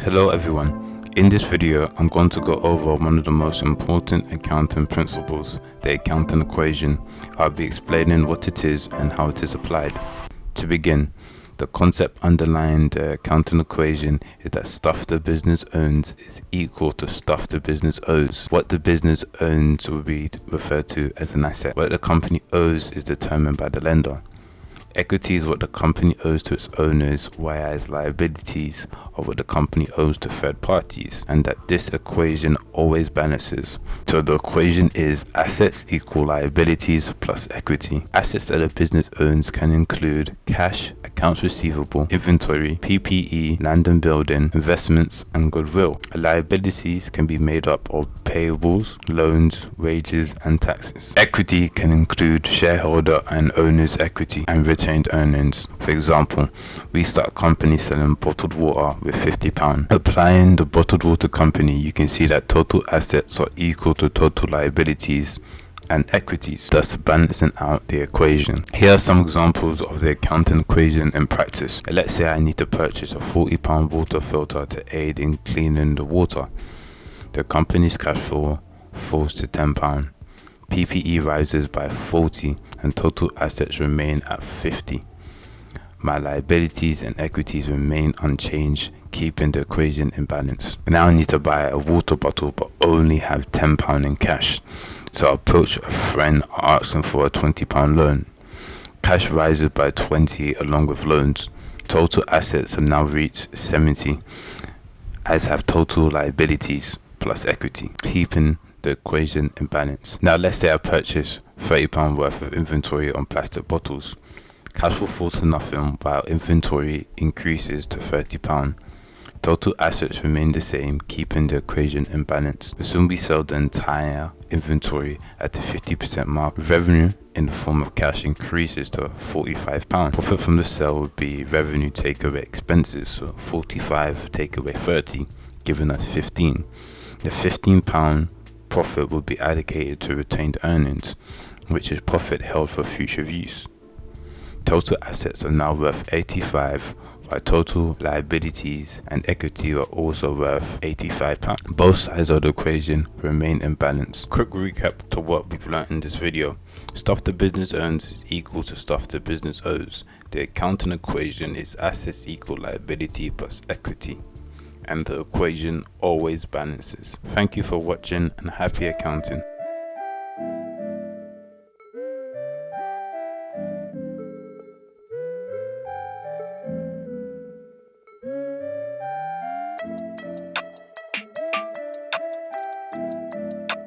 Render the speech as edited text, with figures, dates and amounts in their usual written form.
Hello everyone, in this video I'm going to go over one of the most important accounting principles, the accounting equation. I'll be explaining what it is and how it is applied. To begin, the concept underlying the accounting equation is that stuff the business owns is equal to stuff the business owes. What the business owns will be referred to as an asset. What the company owes is determined by the lender. Equity is what the company owes to its owners, whereas liabilities are what the company owes to third parties, and that this equation always balances. So the equation is assets equal liabilities plus equity. Assets that a business owns can include cash, accounts receivable, inventory, PPE, land and building, investments, and goodwill. Liabilities can be made up of payables, loans, wages, and taxes. Equity can include shareholder and owner's equity and retained earnings. For example, we start a company selling bottled water with £50. Applying the bottled water company, you can see that total assets are equal to total liabilities and equities, thus balancing out the equation. Here are some examples of the accounting equation in practice. Let's say I need to purchase a £40 water filter to aid in cleaning the water. The company's cash flow falls to £10. PPE rises by 40 and total assets remain at 50. My liabilities and equities remain unchanged, keeping the equation in balance. Now I need to buy a water bottle but only have £10 in cash. So I approach a friend asking for a £20 loan. Cash rises by 20 along with loans. Total assets have now reached 70, as have total liabilities plus equity, keeping the equation in balance. Now let's say I purchase £30 worth of inventory on plastic bottles. Cash will fall to nothing while inventory increases to £30. Total assets remain the same, keeping the equation in balance. Assume we sell the entire inventory at the 50% mark. Revenue in the form of cash increases to £45. Profit from the sale would be revenue take away expenses, so 45 take away 30, giving us 15. The £15 profit will be allocated to retained earnings, which is profit held for future use. Total assets are now worth 85, while total liabilities and equity are also worth £85. Both sides of the equation remain in balance. Quick recap to what we've learned in this video. Stuff the business earns is equal to stuff the business owes. The accounting equation is assets equal liability plus equity, and the equation always balances. Thank you for watching and happy accounting.